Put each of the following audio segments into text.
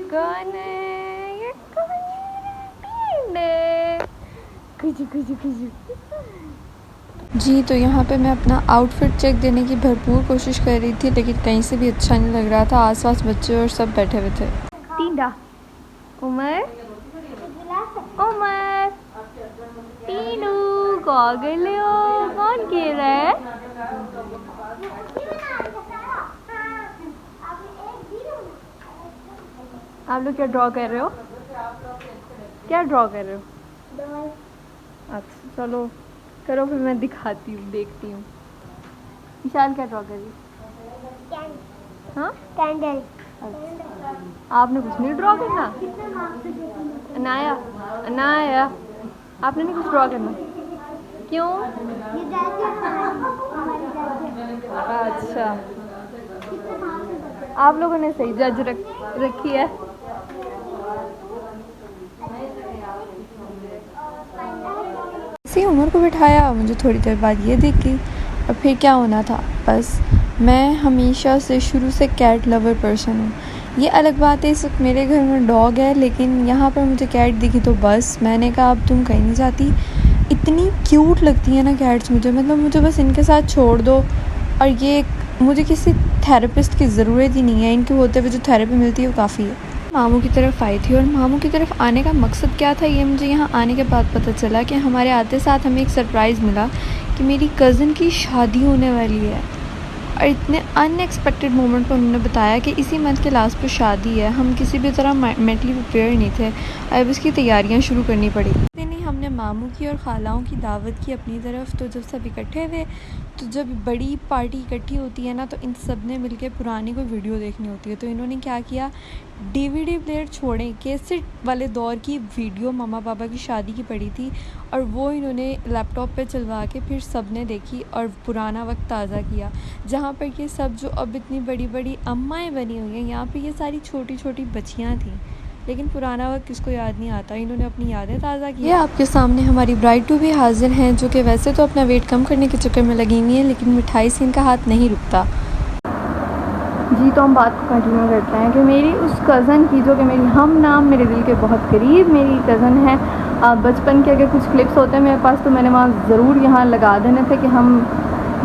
कौन है? ये कौन है? कुछ कुछ कुछ। जी, तो यहाँ पे मैं अपना आउटफिट चेक देने की भरपूर कोशिश कर रही थी, लेकिन कहीं से भी अच्छा नहीं लग रहा था। आसपास बच्चे और सब बैठे हुए थे। टीडा, उमर, उमर, टीनू, गॉगल हो, कौन खेल रहा है? आप लोग क्या ड्रॉ कर रहे हो? क्या ड्रॉ कर रहे हो? अच्छा चलो करो, फिर मैं दिखाती हूँ, देखती हूँ। विशाल क्या ड्रॉ कर रही है? हाँ कैंडल। अच्छा, आपने कुछ नहीं ड्रॉ करना? अनाया, अनाया, आपने नहीं कुछ ड्रॉ करना? क्यों? अच्छा, आप लोगों ने सही जज रखी है। इसी उम्र को बिठाया, मुझे थोड़ी देर बाद ये दिख गई और फिर क्या होना था। बस मैं हमेशा से शुरू से कैट लवर पर्सन हूँ। ये अलग बात है, इस वक्त मेरे घर में डॉग है, लेकिन यहाँ पर मुझे कैट दिखी तो बस मैंने कहा अब तुम कहीं नहीं जाती। इतनी क्यूट लगती है ना कैट्स मुझे, मतलब मुझे बस इनके साथ छोड़ दो। और ये मुझे किसी थेरेपिस्ट की ज़रूरत ही नहीं है, इनके होते हुए जो थेरेपी मिलती है वो काफ़ी है। मामू की तरफ आई थी और मामू की तरफ आने का मकसद क्या था, ये मुझे यहाँ आने के बाद पता चला कि हमारे आते साथ हमें एक सरप्राइज़ मिला कि मेरी कज़न की शादी होने वाली है। और इतने अनएक्सपेक्टेड मोमेंट पर उन्होंने बताया कि इसी मंथ के लास्ट पे शादी है। हम किसी भी तरह मेंटली प्रिपेयर नहीं थे, अब इसकी तैयारियां शुरू करनी पड़ी। नहीं, हमने मामू की और खालाओं की दावत की अपनी तरफ। तो जब सब इकट्ठे हुए, तो जब बड़ी पार्टी इकट्ठी होती है ना, तो इन सब ने मिलकर पुरानी कोई वीडियो देखनी होती है। तो इन्होंने क्या किया, DVD प्लेयर छोड़ें, कैसेट वाले दौर की वीडियो मम्मा पापा की शादी की पड़ी थी, और वो इन्होंने लैपटॉप पे चलवा के फिर सब ने देखी और पुराना वक्त ताज़ा किया। जहाँ पर ये सब जो अब इतनी बड़ी बड़ी अम्माएँ बनी हुई हैं, यहाँ पे ये सारी छोटी छोटी बच्चियाँ थीं, लेकिन पुराना वक्त किसको याद नहीं आता। इन्होंने अपनी यादें ताज़ा की। ये आपके सामने हमारी ब्राइड टू भी हाजिर हैं, जो कि वैसे तो अपना वेट कम करने के चक्कर में लगी हुई हैं, लेकिन मिठाई से इनका हाथ नहीं रुकता। जी, तो हम बात को कंटिन्यू करते हैं कि मेरी उस कज़न की, जो कि मेरी हम नाम मेरे दिल के बहुत करीब मेरी कज़न है। बचपन के अगर कुछ क्लिप्स होते हैं मेरे पास, तो मैंने वहाँ ज़रूर यहाँ लगा देने थे कि हम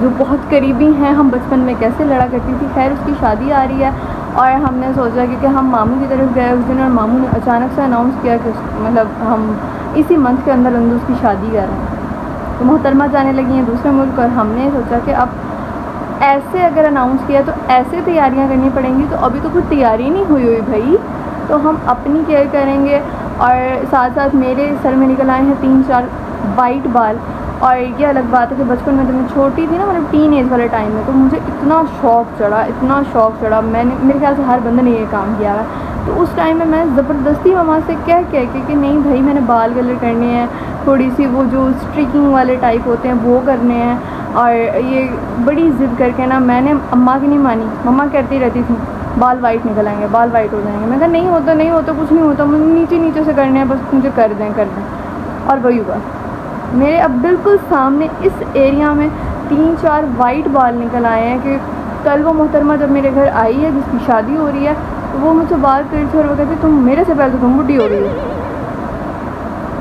जो बहुत करीबी हैं, हम बचपन में कैसे लड़ा करती थी। खैर, उसकी शादी आ रही है और हमने सोचा क्योंकि हम मामू की तरफ गए उस दिन, और मामू ने अचानक से अनाउंस किया कि मतलब हम इसी मंथ के अंदर अंदर उसकी शादी कर रहे हैं। तो मोहतरमा जाने लगी हैं दूसरे मुल्क, और हमने सोचा कि अब ऐसे अगर अनाउंस किया तो ऐसे तैयारियां करनी पड़ेंगी। तो अभी तो कुछ तैयारी नहीं हुई भाई, तो हम अपनी केयर करेंगे। और साथ साथ मेरे सर में निकल आए हैं 3-4 वाइट बाल। और ये अलग बात है कि बचपन में जब मैं छोटी थी ना, मतलब टीन एज वाले टाइम में, तो मुझे इतना शौक़ चढ़ा, मैंने, मेरे ख्याल से हर बंदे ने ये काम किया है। तो उस टाइम में मैं ज़बरदस्ती मम्मा से कह कि नहीं भाई मैंने बाल कलर करने हैं, थोड़ी सी वो जो स्ट्रिकिंग वाले टाइप होते हैं वो करने हैं। और ये बड़ी ज़िद करके ना, मैंने अम्मा की नहीं मानी। मम्मा कहती रहती थी बाल वाइट निकल आएंगे, बाल वाइट हो जाएंगे। मैं कहा नहीं होता, कुछ नहीं होता, मुझे नीचे से करने हैं, बस मुझे कर दें। और वही हुआ, मेरे अब बिल्कुल सामने इस एरिया में 3-4 वाइट बाल निकल आए हैं। कि कल वो मोहतरमा जब मेरे घर आई है, जिसकी शादी हो रही है, तो वो मुझसे बात करी थी और वो कहती तुम मेरे से पहले तो तुम बुढ़ी हो गई हो,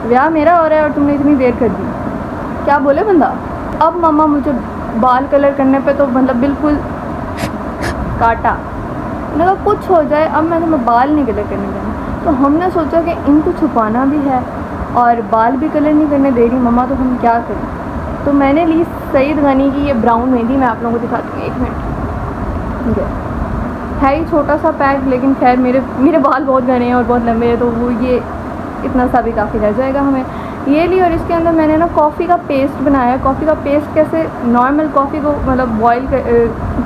ब्याह मेरा हो रहा है और तुमने इतनी देर कर दी, क्या बोले बंदा। अब मम्मा मुझे बाल कलर करने पे तो मतलब बिल्कुल काटा, मैंने कहा कुछ हो जाए, अब मैं तुम्हें बाल नहीं कलर करने देना। तो हमने सोचा कि इनको छुपाना भी है और बाल भी कलर नहीं करने दे रही मम्मा, तो हम क्या करें। तो मैंने ली सईद गनी की ये ब्राउन मेहंदी, मैं आप लोगों को दिखाती हूँ, 1 मिनट। ठीक है ही छोटा सा पैक, लेकिन खैर मेरे बाल बहुत घने हैं और बहुत लंबे हैं, तो वो ये इतना सा भी काफ़ी रह जाएगा हमें। ये ली, और इसके अंदर मैंने ना कॉफ़ी का पेस्ट बनाया। कॉफ़ी का पेस्ट कैसे, नॉर्मल कॉफ़ी को मतलब बॉईल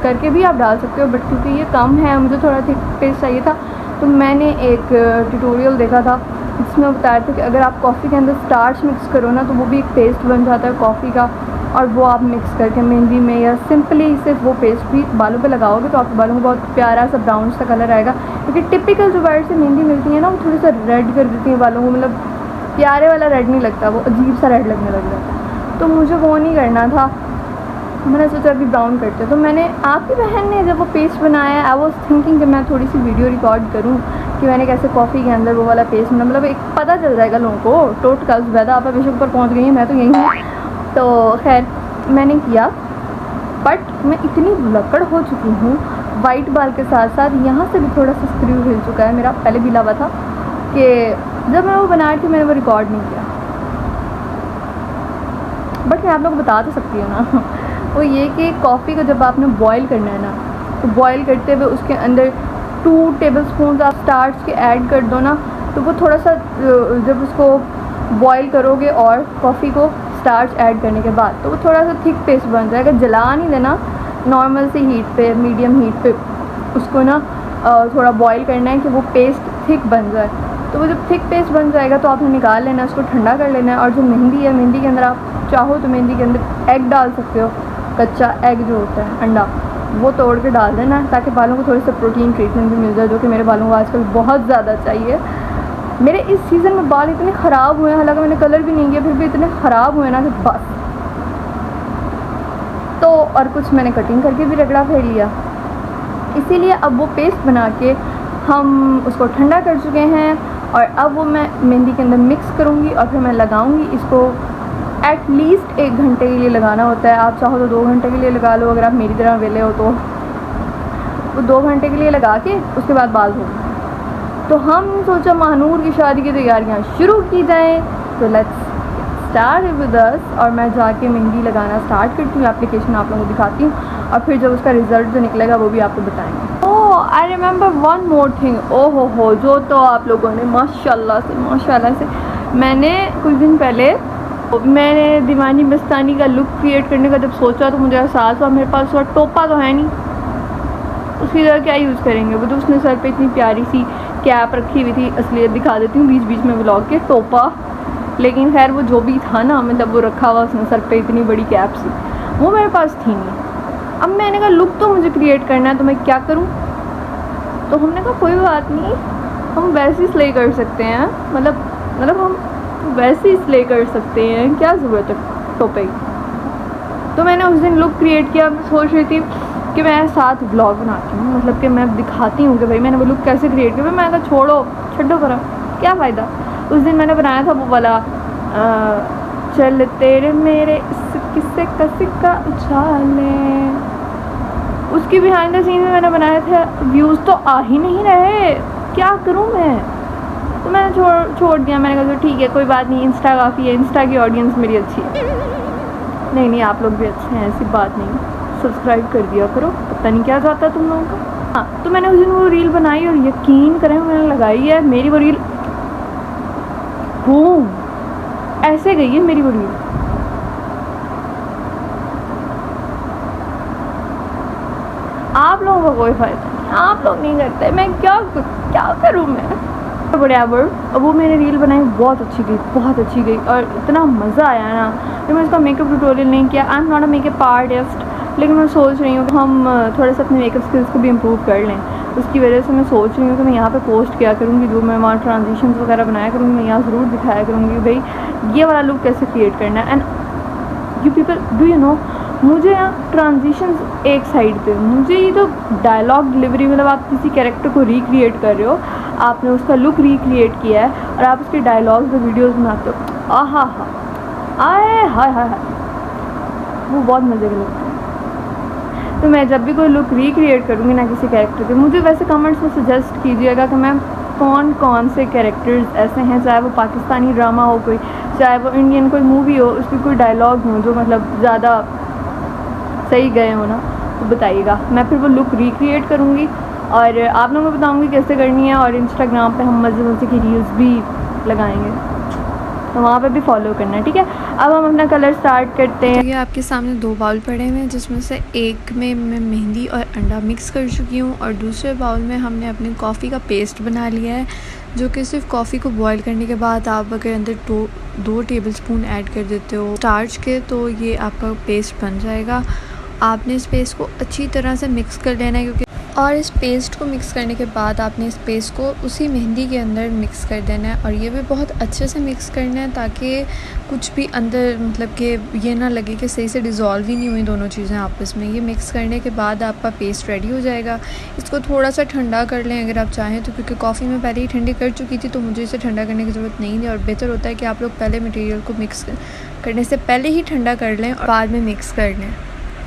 करके भी आप डाल सकते हो, बट क्योंकि ये कम है, मुझे थोड़ा थिक पेस्ट चाहिए था, तो मैंने एक ट्यूटोरियल देखा था जिसमें बताया था कि अगर आप कॉफ़ी के अंदर स्टार्च मिक्स करो ना, तो वो भी एक पेस्ट बन जाता है कॉफ़ी का, और वो आप मिक्स करके मेहंदी में या सिंपली सिर्फ वो पेस्ट भी बालों पे लगाओगे तो आपके बालों को बहुत प्यारा सा ब्राउन सा कलर आएगा। क्योंकि टिपिकल जो वाइट से मेहंदी मिलती है ना, वो थोड़ी सा रेड कर देती है बालों को, मतलब प्यारे वाला रेड नहीं लगता, वो अजीब सा रेड लगने लग जाता है। तो मुझे वो नहीं करना था, मैंने सोचा अभी ब्राउन करते। तो मैंने, आपकी बहन ने जब वो पेस्ट बनाया, आई वॉज थिंकिंग कि मैं थोड़ी सी वीडियो रिकॉर्ड करूँ, कि मैंने कैसे कॉफ़ी के अंदर वो वाला पेस्ट बना, मतलब एक पता चल जाएगा लोगों को। टोट का ज़्यादा आप बेशक ऊपर पहुँच गई हैं, मैं तो यहीं हूँ। तो खैर मैंने किया, बट मैं इतनी भुलक्कड़ हो चुकी हूँ वाइट बाल के साथ साथ यहाँ से भी थोड़ा सा स्क्रू हिल चुका है मेरा, पहले भी लगा था कि जब मैं वो बना रही थी मैंने वो रिकॉर्ड नहीं किया, बट मैं आप लोगों को बता तो सकती हूँ ना। वो ये कि कॉफ़ी को जब आपने बॉईल करना है ना, तो बॉईल करते हुए उसके अंदर 2 टेबलस्पून आप स्टार्च के ऐड कर दो ना, तो वो थोड़ा सा जब उसको बॉईल करोगे और कॉफ़ी को स्टार्च ऐड करने के बाद, तो वो थोड़ा सा थिक पेस्ट बन जाएगा। जला नहीं देना, नॉर्मल सी हीट पे, मीडियम हीट पे उसको ना थोड़ा बॉईल करना है कि वो पेस्ट थिक बन जाए। तो वो जब थिक पेस्ट बन जाएगा तो आपने निकाल लेना है, उसको ठंडा कर लेना है। और जो मेहंदी है, मेहंदी के अंदर आप चाहो तो मेहंदी के अंदर एग डाल सकते हो, कच्चा एग जो होता है, अंडा, वो तोड़ के डाल देना है ताकि बालों को थोड़ी सा प्रोटीन ट्रीटमेंट भी मिल जाए, जो कि मेरे बालों को आजकल बहुत ज़्यादा चाहिए। मेरे इस सीज़न में बाल इतने ख़राब हुए हैं, हालांकि मैंने कलर भी नहीं किया, फिर भी इतने ख़राब हुए ना कि बस। तो और कुछ मैंने कटिंग करके भी रगड़ा फेर लिया, इसीलिए अब वो पेस्ट बना के हम उसको ठंडा कर चुके हैं। और अब वो मैं मेहंदी के अंदर मिक्स करूँगी और फिर मैं लगाऊँगी इसको। एटलीस्ट 1 घंटे के लिए लगाना होता है, आप चाहो तो 2 घंटे के लिए लगा लो, अगर आप मेरी तरह वेले हो तो। वो 2 घंटे के लिए लगा के उसके बाद बाल धो। तो हम सोचा महानूर की शादी की तैयारियां शुरू की जाएं, तो लेट्स स्टार्ट विद अस। और मैं जाके मेहंदी लगाना स्टार्ट करती हूँ, एप्लीकेशन आप लोगों को दिखाती हूँ, और फिर जब उसका रिज़ल्ट जो निकलेगा वो भी आपको बताएंगे। Oh I remember one more thing, ओहो हो, जो तो आप लोगों ने माशाल्लाह से मैंने कुछ दिन पहले मैंने दीवानी मस्तानी का लुक क्रिएट करने का जब सोचा, तो मुझे एहसास हुआ मेरे पास वह टोपा तो है नहीं, उसकी जगह क्या यूज़ करेंगे। वो तो उसने सर पे इतनी प्यारी सी कैप रखी हुई थी, असलियत दिखा देती हूँ बीच बीच में व्लॉग के, टोपा। लेकिन खैर वो जो भी था ना, मतलब वो रखा हुआ उसने सर पे इतनी बड़ी कैप सी, वो मेरे पास थी नहीं। अब मैंने कहा लुक तो मुझे क्रिएट करना है, तो मैं क्या करूँ। तो हमने कहा कोई बात नहीं, हम वैसे ही स्ले कर सकते हैं, मतलब हम वैसे ही स्ले कर सकते हैं, क्या ज़रूरत है टोपे की। तो मैंने उस दिन लुक क्रिएट किया। मैं सोच रही थी कि मैं साथ ब्लॉग बनाती हूँ, मतलब कि मैं दिखाती हूँ कि भाई मैंने वो लुक कैसे क्रिएट किया। मैं कहा छोड़ो छड्डो पर क्या फ़ायदा। उस दिन मैंने बनाया था वो वाला चल तेरे मेरे किस्से का सिक्का उछाले, उसकी बिहाइंड द सीन में मैंने बनाया था। व्यूज़ तो आ ही नहीं रहे, क्या करूँ मैं। तो मैंने छोड़ दिया। मैंने कहा ठीक है कोई बात नहीं, इंस्टा काफ़ी है, इंस्टा की ऑडियंस मेरी अच्छी है। नहीं आप लोग भी अच्छे हैं, ऐसी बात नहीं, सब्सक्राइब कर दिया करो, पता नहीं क्या जाता तुम लोगों का। हाँ, तो मैंने उस दिन वो रील बनाई और यकीन करें मैंने लगाई है, मेरी वो रील बूम ऐसे गई है मेरी वो रील। आप लोगों को कोई फ़ायदा नहीं, आप लोग नहीं करते, मैं क्या करूँ मैं। बराबर अब वो मैंने रील बनाई, बहुत अच्छी गई और इतना मज़ा आया ना। तो मैं इसका मेकअप ट्यूटोरियल नहीं किया, I am not a makeup artist, लेकिन मैं सोच रही हूँ कि हम थोड़े से अपने मेकअप स्किल्स को भी इम्प्रूव कर लें। उसकी वजह से मैं सोच रही हूँ कि मैं यहाँ पे पोस्ट किया करूँगी, जो मैं वहाँ ट्रांजिशंस वगैरह बनाया करूँगी, मैं यहाँ ज़रूर दिखाया करूँगी भाई ये वाला लुक कैसे क्रिएट करना है। And you people do you know, मुझे यहाँ ट्रांजिशंस एक साइड पे, मुझे ये तो डायलॉग डिलीवरी, मतलब आप किसी कैरेक्टर को रिक्रिएट कर रहे हो, आपने उसका लुक रिक्रिएट किया है और आप उसके डायलॉग्स और वीडियोस बनाते हो, आहा आए हाय वो बहुत मज़े के लगते हैं। तो मैं जब भी कोई लुक रिक्रिएट करूँगी ना किसी कैरेक्टर के, मुझे वैसे कमेंट्स में सजेस्ट कीजिएगा कि मैम कौन से कैरेक्टर्स ऐसे हैं, चाहे वो पाकिस्तानी ड्रामा हो कोई, चाहे वो इंडियन कोई मूवी हो, उसकी कोई डायलॉग हो जो मतलब ज़्यादा सही गए हो ना, तो बताइएगा। मैं फिर वो लुक रिक्रिएट करूँगी और आप लोगों को बताऊँगी कैसे करनी है। और इंस्टाग्राम पे हम मज़े की रील्स भी लगाएंगे, तो वहाँ पे भी फॉलो करना है, ठीक है। अब हम अपना कलर स्टार्ट करते हैं। तो ये आपके सामने 2 बाउल पड़े हुए हैं, जिसमें से एक में मैं मेहंदी और अंडा मिक्स कर चुकी हूँ और दूसरे बाउल में हमने अपनी कॉफ़ी का पेस्ट बना लिया है, जो कि सिर्फ कॉफ़ी को बॉईल करने के बाद आप अगर अंदर 2 टेबलस्पून ऐड कर देते हो स्टार्च के, तो ये आपका पेस्ट बन जाएगा। आपने इस पेस्ट को अच्छी तरह से मिक्स कर लेना है, क्योंकि और इस पेस्ट को मिक्स करने के बाद आपने इस पेस्ट को उसी मेहंदी के अंदर मिक्स कर देना है, और ये भी बहुत अच्छे से मिक्स करना है ताकि कुछ भी अंदर मतलब कि ये ना लगे कि सही से डिज़ोल्व ही नहीं हुई दोनों चीज़ें आपस में। ये मिक्स करने के बाद आपका पेस्ट रेडी हो जाएगा। इसको थोड़ा सा ठंडा कर लें अगर आप चाहें तो, क्योंकि कॉफ़ी में पहले ही ठंडी कर चुकी थी तो मुझे इसे ठंडा करने की ज़रूरत नहीं थी। और बेहतर होता है कि आप लोग पहले मटेरियल को मिक्स करने से पहले ही ठंडा कर लें और बाद में मिक्स कर लें।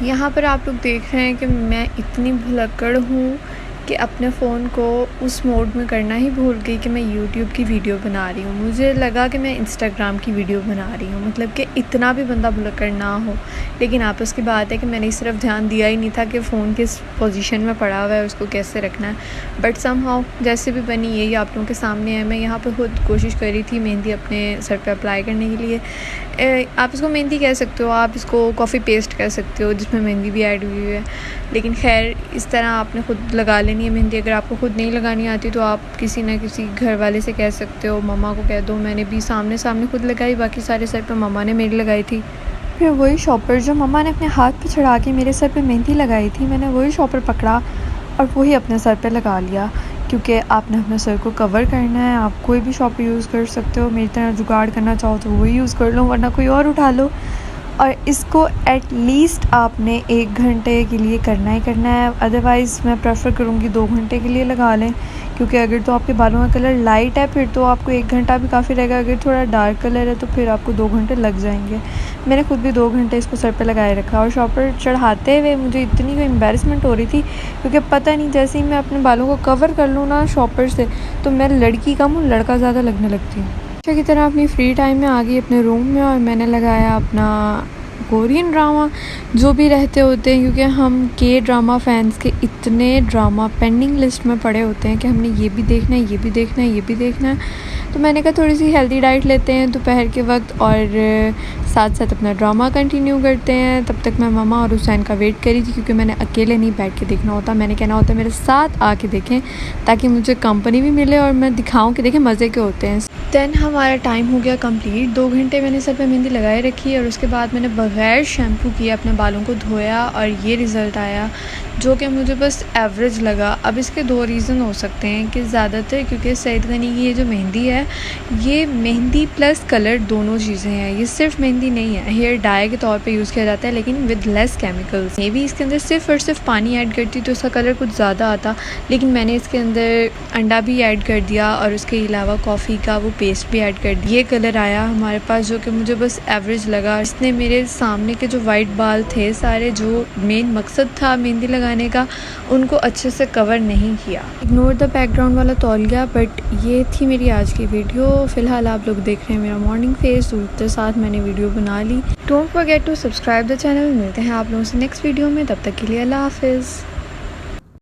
यहाँ पर आप लोग देख रहे हैं कि मैं इतनी भुलक्कड़ हूँ कि अपने फ़ोन को उस मोड में करना ही भूल गई कि मैं यूट्यूब की वीडियो बना रही हूँ। मुझे लगा कि मैं इंस्टाग्राम की वीडियो बना रही हूँ, मतलब कि इतना भी बंदा भुलक्कड़ ना हो। लेकिन आपस की बात है कि मैंने इस तरफ ध्यान दिया ही नहीं था कि फ़ोन किस पोजीशन में पड़ा हुआ है, उसको कैसे रखना है। बट समहाउ जैसे भी बनी यही आप लोगों के सामने है। मैं यहाँ पर खुद कोशिश कर रही थी मेहंदी अपने सर पर अप्लाई करने के लिए। आप इसको मेहंदी कह सकते हो, आप इसको कॉफ़ी पेस्ट कह सकते हो जिसमें मेहंदी भी ऐड हुई है, लेकिन खैर इस तरह आपने ख़ुद लगा लेनी है मेहंदी। अगर आपको ख़ुद नहीं लगानी आती तो आप किसी ना किसी घर वाले से कह सकते हो, मम्मा को कह दो। मैंने भी सामने खुद लगाई, बाकी सारे सर पे मम्मा ने मेरी लगाई थी। फिर वही शॉपर जो मम्मा ने अपने हाथ पे चढ़ा के मेरे सर पे मेहंदी लगाई थी, मैंने वही शॉपर पकड़ा और वही अपने सर पे लगा लिया, क्योंकि आपने अपने सर को कवर करना है। आप कोई भी शॉपर यूज़ कर सकते हो, मेरी तरह जुगाड़ करना चाहो तो वही यूज़ कर लो, वरना कोई और उठा लो। और इसको एटलीस्ट आपने 1 घंटे के लिए करना ही करना है, अदरवाइज़ मैं प्रेफर करूँगी 2 घंटे के लिए लगा लें, क्योंकि अगर तो आपके बालों का कलर लाइट है फिर तो आपको 1 घंटा भी काफ़ी रहेगा। अगर थोड़ा डार्क कलर है तो फिर आपको 2 घंटे लग जाएंगे। मैंने खुद भी 2 घंटे इसको सर पे लगाए रखा, और शॉपर चढ़ाते हुए मुझे इतनी कोई एम्बैरसमेंट हो रही थी, क्योंकि पता नहीं जैसे ही मैं अपने बालों को कवर कर लूँ ना शॉपर से तो मैं लड़की कम हूँ, लड़का ज़्यादा लगने लगती हूँ। अच्छा की तरह अपनी फ्री टाइम में आ गई अपने रूम में, और मैंने लगाया अपना कोरियन ड्रामा जो भी रहते होते हैं, क्योंकि हम के ड्रामा फैंस के इतने ड्रामा पेंडिंग लिस्ट में पड़े होते हैं कि हमने ये भी देखना है, ये भी देखना है, ये भी देखना है। तो मैंने कहा थोड़ी सी हेल्दी डाइट लेते हैं दोपहर के वक्त, और साथ साथ अपना ड्रामा कंटिन्यू करते हैं। तब तक मैं मम्मा और हुसैन का वेट करी थी, क्योंकि मैंने अकेले नहीं बैठ के देखना होता, मैंने कहना होता है मेरे साथ आके देखें ताकि मुझे कंपनी भी मिले और मैं दिखाऊं कि देखें मज़े के होते हैं। देन हमारा टाइम हो गया कंप्लीट। 2 घंटे मैंने सर पे मेहंदी लगाए रखी, और उसके बाद मैंने बग़ैर शैम्पू किए अपने बालों को धोया, और ये रिज़ल्ट आया जो कि मुझे बस एवरेज लगा। अब इसके 2 रीज़न हो सकते हैं कि ज़्यादातर क्योंकि सईद गनी की ये जो मेहंदी है ये मेहंदी प्लस कलर दोनों चीज़ें हैं, ये सिर्फ मेहंदी नहीं है, हेयर डाई के तौर पे यूज़ किया जाता है लेकिन विद लेस केमिकल्स। मे भी इसके अंदर सिर्फ और सिर्फ पानी ऐड करती तो इसका कलर कुछ ज़्यादा आता, लेकिन मैंने इसके अंदर अंडा भी ऐड कर दिया और उसके अलावा कॉफ़ी का वो पेस्ट भी ऐड कर दिया। ये कलर आया हमारे पास जो कि मुझे बस एवरेज लगा। इसने मेरे सामने के जो वाइट बाल थे सारे, जो मेन मकसद था मेहंदी लगाने का, उनको अच्छे से कवर नहीं किया। इग्नोर द बैकग्राउंड वाला तौलिया। बट ये थी मेरी आज की वीडियो। फ़िलहाल आप लोग देख रहे हैं मेरा मॉर्निंग फेस, उसके साथ मैंने वीडियो बना ली। Don't forget to subscribe the channel. मिलते हैं आप लोगों से नेक्स्ट वीडियो में, तब तक के लिए अल्लाह हाफिज़।